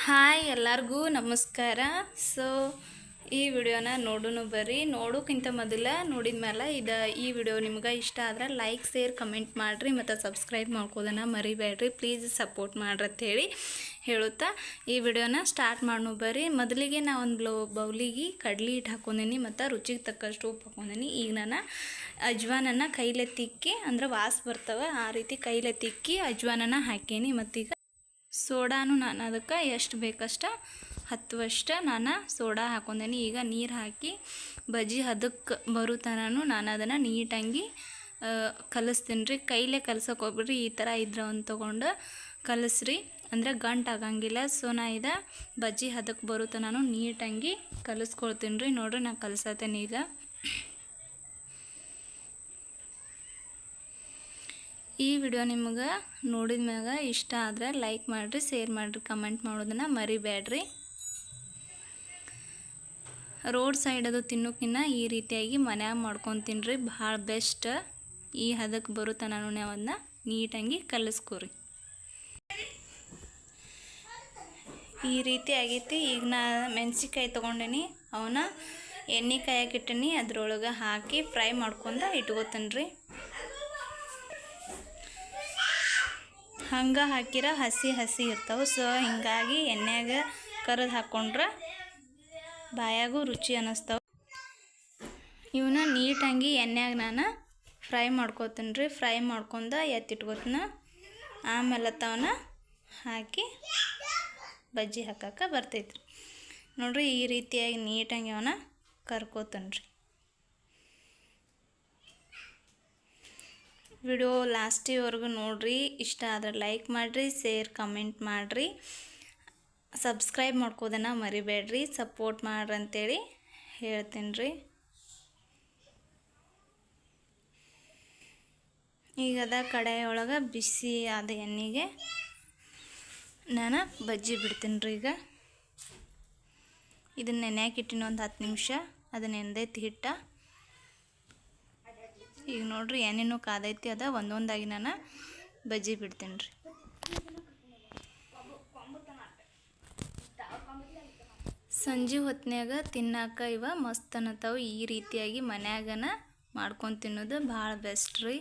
Hi ಎಲ್ಲರಿಗೂ ನಮಸ್ಕಾರ. So ಈ ವಿಡಿಯೋನ ನೋಡೋಣ ಬರ್ರಿ. ನೋಡೋಕ್ಕಿಂತ ಮೊದಲು ನೋಡಿದ ಮೇಲೆ ಈ ವಿಡಿಯೋ ನಿಮ್ಗೆ ಇಷ್ಟ ಆದ್ರೆ ಲೈಕ್ ಶೇರ್ ಕಮೆಂಟ್ ಮಾಡಿರಿ ಮತ್ತು ಸಬ್ಸ್ಕ್ರೈಬ್ ಮಾಡ್ಕೋದನ್ನು ಮರಿಬೇಡ್ರಿ. ಪ್ಲೀಸ್ ಸಪೋರ್ಟ್ ಮಾಡ್ರಿ ಅಂತೇಳಿ ಹೇಳುತ್ತಾ ಈ ವಿಡಿಯೋನ ಸ್ಟಾರ್ಟ್ ಮಾಡೋಣ ಬರ್ರಿ. ಮೊದಲಿಗೆ ನಾ ಒಂದು ಬೌಲಿಗೆ ಕಡ್ಲಿ ಹಿಟ್ಟು ಹಾಕೊಂಡೀನಿ ಮತ್ತು ರುಚಿಗೆ ತಕ್ಕಷ್ಟು ಉಪ್ಪು ಹಾಕೊಂಡೀನಿ. ಈಗ ನಾನು ಅಜ್ವಾನನ್ನು ಕೈಲೇ ತಿಕ್ಕಿ ಅಂದ್ರೆ ವಾಸ ಬರ್ತವೆ ಆ ರೀತಿ ಕೈಲೇ ತಿಕ್ಕಿ ಅಜ್ವಾನನ್ನು ಹಾಕೀನಿ. ಮತ್ತೀಗ ಸೋಡಾನು ನಾನು ಅದಕ್ಕೆ ಎಷ್ಟು ಬೇಕಷ್ಟ ಹತ್ತುವಷ್ಟು ನಾನು ಸೋಡಾ ಹಾಕೊಂಡೇನಿ. ಈಗ ನೀರು ಹಾಕಿ ಬಜ್ಜಿ ಹದಕ್ಕೆ ಬರೋ ತನೂ ನಾನು ಅದನ್ನು ನೀಟಾಗಿ ಕಲಿಸ್ತೀನಿ ರೀ. ಕೈಲೇ ಕಲ್ಸೋಕೆ ಹೋಗ್ಬಿಡ್ರಿ, ಈ ಥರ ಇದ್ರೆ ಒಂದು ತೊಗೊಂಡು ಕಲಿಸ್ರಿ ಅಂದರೆ ಗಂಟು ಆಗಂಗಿಲ್ಲ. ಸೊ ನಾ ಬಜ್ಜಿ ಹದಕ್ಕೆ ಬರೋ ತನೂ ನೀಟಾಗಿ ಕಲಿಸ್ಕೊಳ್ತೀನಿ ರೀ. ನೋಡ್ರಿ ನಾನು ಕಲ್ಸತ್ತೇನೆ. ಈಗ ಈ ವಿಡಿಯೋ ನಿಮಗೆ ನೋಡಿದ ಮ್ಯಾಗ ಇಷ್ಟ ಆದರೆ ಲೈಕ್ ಮಾಡಿರಿ, ಶೇರ್ ಮಾಡಿರಿ, ಕಮೆಂಟ್ ಮಾಡೋದನ್ನು ಮರಿಬೇಡ್ರಿ. ರೋಡ್ ಸೈಡ್ ಅದು ತಿನ್ನೋಕ್ಕಿನ್ನ ಈ ರೀತಿಯಾಗಿ ಮನ್ಯಾಗ ಮಾಡ್ಕೊಂಡು ರೀ, ಭಾಳ ಬೆಸ್ಟ್. ಈ ಹದಕ್ಕೆ ಬರೋ ತನೂ ಅವನ್ನ ನೀಟಾಗಿ ಕಲಿಸ್ಕೊರಿ. ಈ ರೀತಿ ಆಗೈತಿ. ಈಗ ನಾ ಮೆಣಸಿನ್ಕಾಯಿ ತೊಗೊಂಡೇನಿ, ಅವನ್ನ ಎಣ್ಣೆ ಕಾಯಕ್ಕಿಟ್ಟೀನಿ, ಅದ್ರೊಳಗೆ ಹಾಕಿ ಫ್ರೈ ಮಾಡ್ಕೊಂಡು ಇಟ್ಕೋತೀನಿ ರೀ. ಹಂಗೆ ಹಾಕಿರ ಹಸಿ ಇರ್ತಾವೆ. ಸೊ ಹಿಂಗಾಗಿ ಎಣ್ಣೆಯಾಗ ಕರೆದು ಹಾಕ್ಕೊಂಡ್ರೆ ಬಾಯಾಗೂ ರುಚಿ ಅನ್ನಿಸ್ತಾವೆ. ಇವನ್ನ ನೀಟಾಗಿ ಎಣ್ಣೆಯಾಗ ನಾನು ಫ್ರೈ ಮಾಡ್ಕೋತೀನಿ ರೀ. ಫ್ರೈ ಮಾಡ್ಕೊಂಡು ಎತ್ತಿಟ್ಕೋತೀನಿ. ಆಮೇಲೆ ತವನ್ನ ಹಾಕಿ ಬಜ್ಜಿ ಹಾಕಕ್ಕೆ ಬರ್ತೈತ್ರಿ. ನೋಡಿರಿ ಈ ರೀತಿಯಾಗಿ ನೀಟಾಗಿ ಅವನ್ನ ಕರ್ಕೋತೀನಿ ರೀ. ವಿಡಿಯೋ ಲಾಸ್ಟಿವರೆಗೂ ನೋಡಿರಿ. ಇಷ್ಟ ಆದರೆ ಲೈಕ್ ಮಾಡಿರಿ, ಶೇರ್ ಕಮೆಂಟ್ ಮಾಡಿರಿ, ಸಬ್ಸ್ಕ್ರೈಬ್ ಮಾಡ್ಕೋದನ್ನು ಮರಿಬೇಡ್ರಿ. ಸಪೋರ್ಟ್ ಮಾಡ್ರಿ ಅಂತೇಳಿ ಹೇಳ್ತೀನಿ ರೀ. ಈಗದ ಕಡಾಯಿಯೊಳಗೆ ಬಿಸಿ ಆದ ಎಣ್ಣೆಗೆ ನಾನು ಬಜ್ಜಿ ಬಿಡ್ತೀನಿ ರೀ. ಈಗ ಇದನ್ನ ನೆನೆಯಾಕೆ ಇಟ್ಟಿನ ಒಂದು 10 ನಿಮಿಷ. ಅದನ್ನ ನೆನೆದೈತಿ ಹಿಟ್ಟ. ಈಗ ನೋಡ್ರಿ ಎಣ್ಣೆನೂ ಕಾದೈತಿ. ಅದ ಒಂದೊಂದಾಗಿ ನಾನು ಬಜ್ಜಿ ಬಿಡ್ತೀನಿ ರೀ. ಸಂಜೆ ಹೊತ್ತಿನಾಗ ತಿನ್ನಾಕ ಇವ ಮಸ್ತ್ ಅನ್ನತಾವು. ಈ ರೀತಿಯಾಗಿ ಮನ್ಯಾಗನ ಮಾಡ್ಕೊಂಡು ತಿನ್ನೋದು ಭಾಳ ಬೆಸ್ಟ್ ರೀ.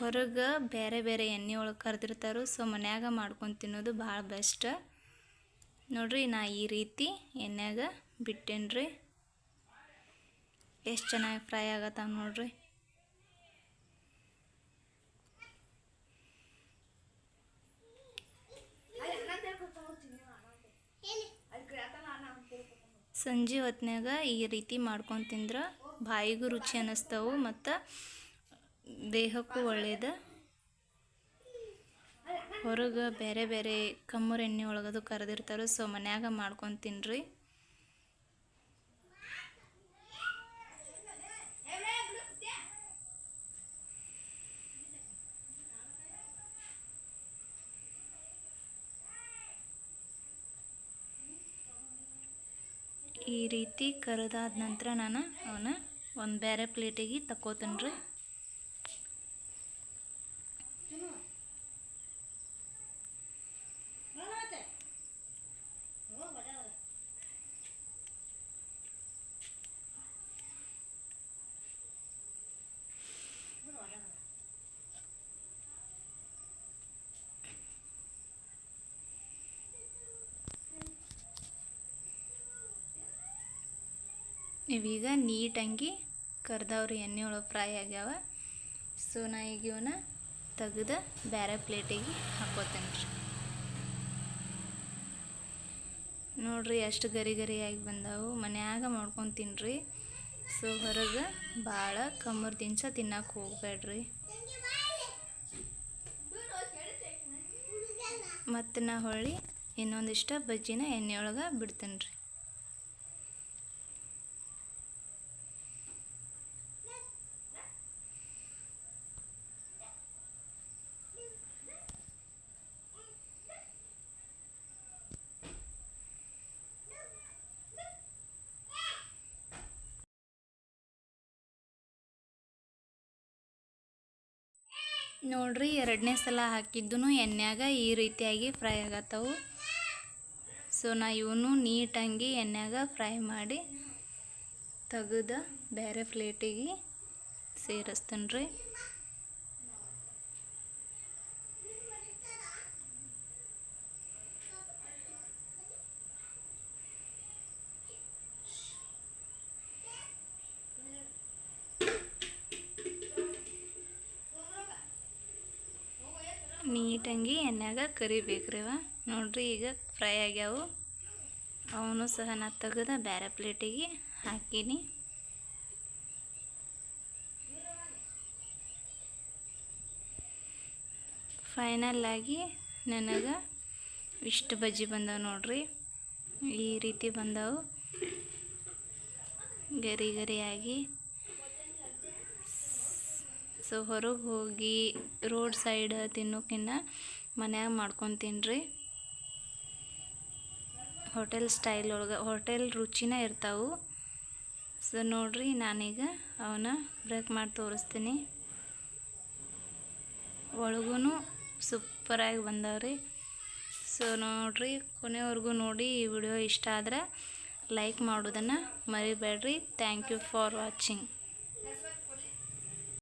ಹೊರಗೆ ಬೇರೆ ಬೇರೆ ಎಣ್ಣೆ ಒಳಗೆ ಕರೆದಿರ್ತಾರೋ. ಸೊ ಮನ್ಯಾಗ ಮಾಡ್ಕೊಂಡು ತಿನ್ನೋದು ಭಾಳ ಬೆಸ್ಟ್. ನೋಡ್ರಿ ನಾ ಈ ರೀತಿ ಎಣ್ಣೆಯಾಗ ಬಿಟ್ಟೇನಿ ರೀ. ಎಷ್ಟು ಚೆನ್ನಾಗಿ ಫ್ರೈ ಆಗತ್ತಾವ ನೋಡ್ರಿ. ಸಂಜೆ ಹೊತ್ತಿನಾಗ ಈ ರೀತಿ ಮಾಡ್ಕೊಂಡು ತಿಂದ್ರೆ ಬಾಯಿಗೂ ರುಚಿ ಅನ್ನಿಸ್ತಾವು ಮತ್ತು ದೇಹಕ್ಕೂ ಒಳ್ಳೆಯದು. ಹೊರಗೆ ಬೇರೆ ಬೇರೆ ಕಮ್ಮರ ಎಣ್ಣೆ ಒಳಗದು ಕರೆದಿರ್ತಾರೋ. ಸೊ ಮನ್ಯಾಗ ಮಾಡ್ಕೊಂಡು ತಿನ್ನಿರಿ. ಈ ರೀತಿ ಕರೆದಾದ ನಂತರ ನಾನು ಅವನ್ನ ಒಂದು ಬೇರೆ ಪ್ಲೇಟಿಗೆ ತಗೋತೀನಿ ರೀ. ಇವೀಗ ನೀಟಾಗಿ ಕರ್ದವ್ರಿ ಎಣ್ಣೆ ಒಳಗೆ ಫ್ರೈ ಆಗ್ಯಾವ. ಸೊ ನಾ ಈಗ ಇವನ್ನ ತೆಗೆದು ಬೇರೆ ಪ್ಲೇಟಿಗೆ ಹಾಕೋತೀನಿ ರೀ. ನೋಡ್ರಿ ಎಷ್ಟು ಗರಿಯಾಗಿ ಬಂದಾವು. ಮನ್ಯಾಗ ಮಾಡ್ಕೊಂಡು ತಿನ್ನಿರಿ. ಸೊ ಹೊರಗೆ ಭಾಳ ಕಮ್ಮರ್ ದಿನಸ ತಿನ್ನಕ್ಕೆ ಹೋಗ್ಬೇಡ್ರಿ. ಮತ್ತು ನಾ ಹೊಳ್ಳಿ ಇನ್ನೊಂದಿಷ್ಟು ಬಜ್ಜಿನ ಎಣ್ಣೆ ಒಳಗೆ ಬಿಡ್ತೀನಿ ರೀ. ನೋಡ್ರಿ ಎರಡನೇ ಸಲ ಹಾಕಿದ್ದು ಎಣ್ಣೆಯಾಗ ಈ ರೀತಿಯಾಗಿ ಫ್ರೈ ಆಗತ್ತವು. ಸೊ ನಾ ಇವನು ನೀಟಾಗಿ ಎಣ್ಣೆಯಾಗ ಫ್ರೈ ಮಾಡಿ ತೆಗೆದು ಬೇರೆ ಪ್ಲೇಟಿಗೆ ಸೇರಿಸ್ತೇನೆ ರೀ. ನೀಟಾಗಿ ಎಣ್ಣೆಯಾಗ ಕರಿಬೇಕ್ರಿ ಇವ. ನೋಡ್ರಿ ಈಗ ಫ್ರೈ ಆಗ್ಯಾವು. ಅವನು ಸಹ ನಾ ತೆಗೆದು ಬೇರೆ ಪ್ಲೇಟಿಗೆ ಹಾಕೀನಿ. ಫೈನಲ್ಲಾಗಿ ನನಗೆ ಇಷ್ಟು ಬಜ್ಜಿ ಬಂದವು ನೋಡ್ರಿ. ಈ ರೀತಿ ಬಂದವು ಗರಿ ಗರಿಯಾಗಿ. ಸೊ ಹೊರಗೆ ಹೋಗಿ ರೋಡ್ ಸೈಡ್ ತಿನ್ನೋಕ್ಕಿಂತ ಮನ್ಯಾಗ ಮಾಡ್ಕೊಂಡು ತಿನ್ನಿರಿ. ಹೋಟೆಲ್ ಸ್ಟೈಲ್ ಒಳಗೆ ಹೋಟೆಲ್ ರುಚಿನೇ ಇರ್ತಾವೆ. ಸೊ ನೋಡ್ರಿ ನಾನೀಗ ಅವನ್ನ ಬ್ರೇಕ್ ಮಾಡಿ ತೋರಿಸ್ತೀನಿ. ಒಳಗೂ ಸೂಪರಾಗಿ ಬಂದವ್ರಿ. ಸೊ ನೋಡ್ರಿ ಕೊನೆವರೆಗೂ ನೋಡಿ. ಈ ವಿಡಿಯೋ ಇಷ್ಟ ಆದರೆ ಲೈಕ್ ಮಾಡೋದನ್ನು ಮರಿಬೇಡ್ರಿ. Thank you for watching.